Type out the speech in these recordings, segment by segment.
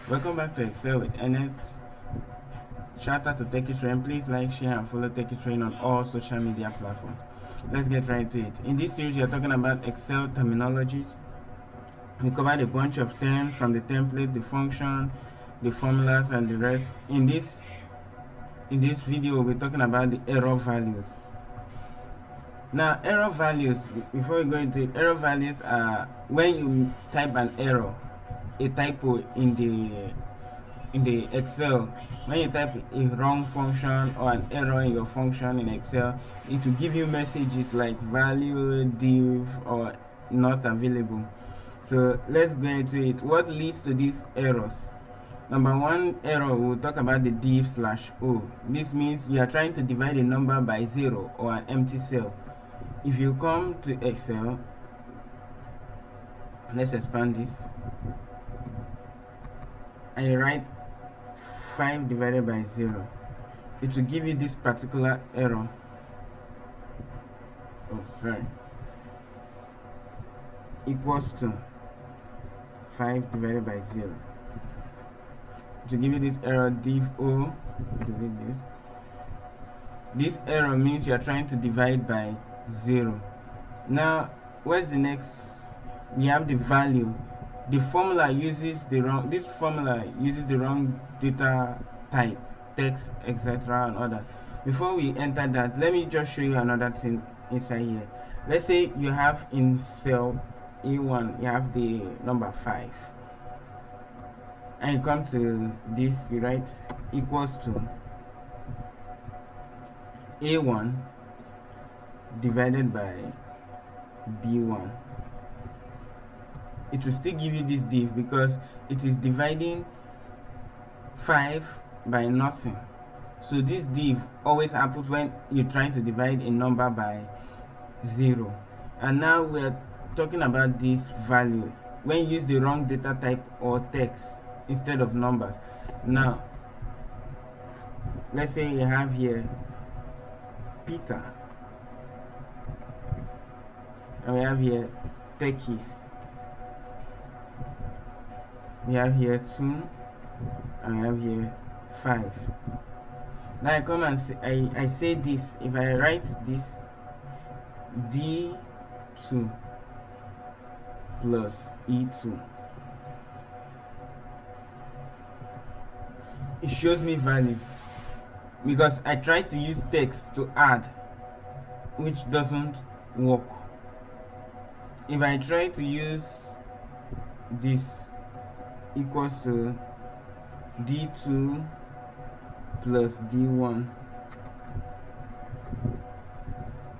Welcome back to Excel with NS. Shout out to Techie Train. Please like, share, and follow Techie Train on all social media platforms. Let's get right to it. In this series, we are talking about Excel terminologies. We covered a bunch of terms from the template, the function, the formulas, and the rest. In this video, we'll be talking about the error values. Now, error values, before we go into it, error values are when you type an error, a typo in the Excel. When you type a wrong function or an error in your function in Excel, it will give you messages like value, div, or not available. So let's go into it. What leads to these errors? Number one error, we'll talk about the div/o. This means you are trying to divide a number by 0 or an empty cell. If you come to Excel, let's expand this, and you write 5 divided by 0, it will give you this particular error. Equals to 5 divided by 0. To give you this error, div/o. Delete this. This error means you are trying to divide by 0. Now, what's the next? We have the value. The formula uses the wrong. This formula uses the wrong data type, text, etc., and other. Before we enter that, let me just show you another thing inside here. Let's say you have in cell A1, you have the number 5, and you come to this, you write equals to A1 divided by B1. It will still give you this div because it is dividing 5 by nothing. So this div always happens when you're trying to divide a number by 0. And now we're talking about this value when you use the wrong data type or text instead of numbers. Now let's say you have here Peter, and we have here techies. We have here 2, and we have here 5. Now I come and say, I say this. If I write this D2 plus E2, it shows me value because I tried to use text to add, which doesn't work. If I try to use this equals to D2 plus D1,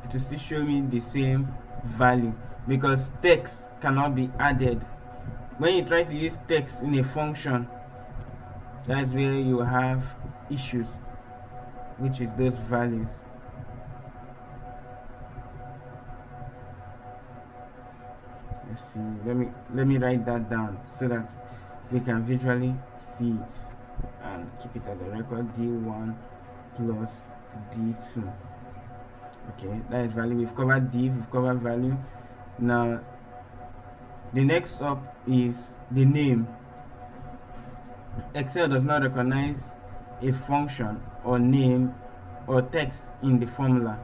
it will still show me the same value because text cannot be added. When you try to use text in a function, that's where you have issues, which is those values. Let's see, let me write that down so that we can visually see it and keep it at the record. D1 plus D2. Okay, that is value. We've covered div, we've covered value. Now the next up is the name. Excel does not recognize a function or name or text in the formula.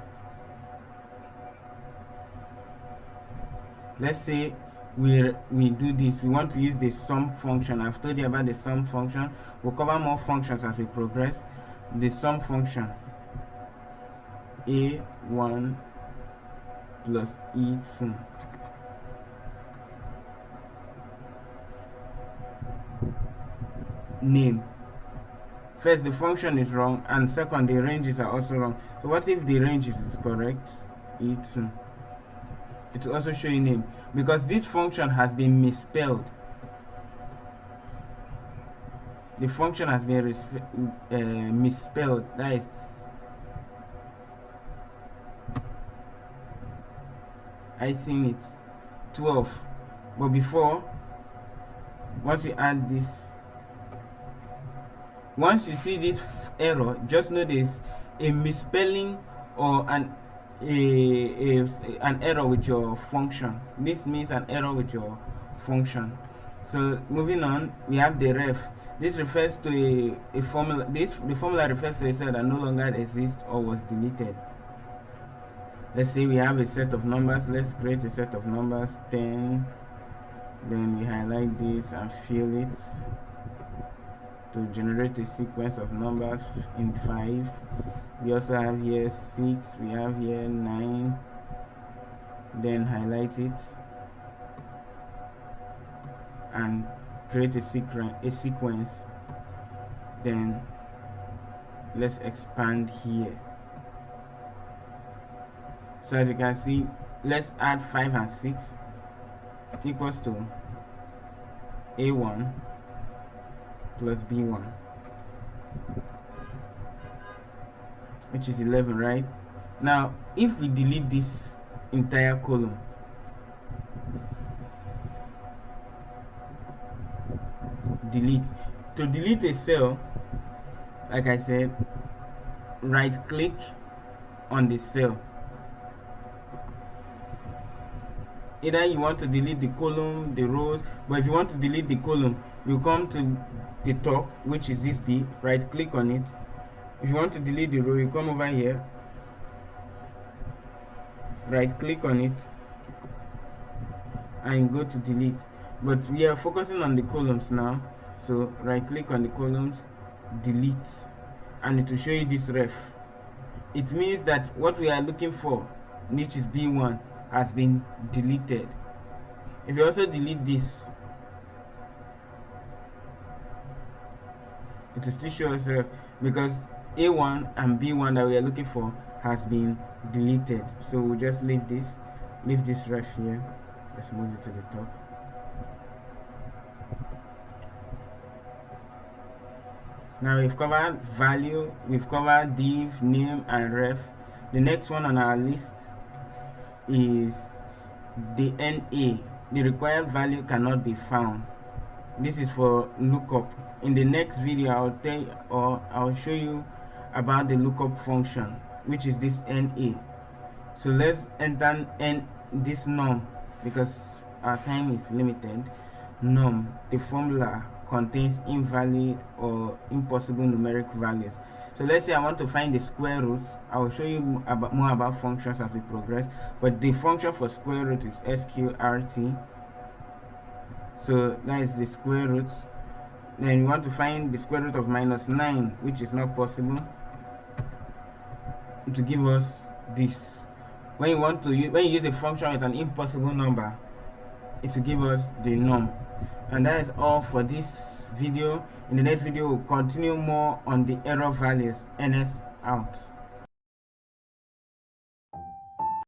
Let's say we do this. We want to use the sum function. I've told you about the sum function. We'll cover more functions as we progress. The sum function, A1 plus E2. Name. First, the function is wrong, and second, the ranges are also wrong. So what if the ranges is correct? E2. It will also show you name because this function has been misspelled. The function has been misspelled. That is, I seen it 12, but before, once you add this, once you see this error, just know there's a misspelling or an error with your function. This means an error with your function. So moving on, we have the ref. This refers to a formula. The formula refers to a cell that no longer exists or was deleted. Let's say we have a set of numbers. Let's create a set of numbers 10. Then we highlight this and fill it to generate a sequence of numbers in 5. We also have here 6. We have here 9. Then highlight it and create a sequence. Then let's expand here. So as you can see, let's add 5 and 6 equals to A1 plus B1, which is 11, right? Now if we delete this entire column, to delete a cell, like I said, right click on the cell. Either you want to delete the column, the rows, but if you want to delete the column, you come to the top, which is this B, right click on it. If you want to delete the row, you come over here, right click on it, and go to delete. But we are focusing on the columns now, so right click on the columns, delete, and it will show you this ref. It means that what we are looking for, which is B1, has been deleted. If you also delete this, it will still show us ref, because A1 and B1 that we are looking for has been deleted. So we'll just leave this ref here. Let's move it to the top. Now we've covered value, we've covered div, name, and ref. The next one on our list is the NA. The required value cannot be found. This is for lookup. In the next video, I'll show you about the lookup function, which is this NA. So let's enter this num, because our time is limited. Num, the formula contains invalid or impossible numeric values. So let's say I want to find the square root. I will show you more about functions as we progress, but the function for square root is sqrt. So that is the square root. Then you want to find the square root of -9, which is not possible, to give us this. When you use a function with an impossible number, it will give us the num. And that is all for this video. In the next video, we'll continue more on the error values. NS out.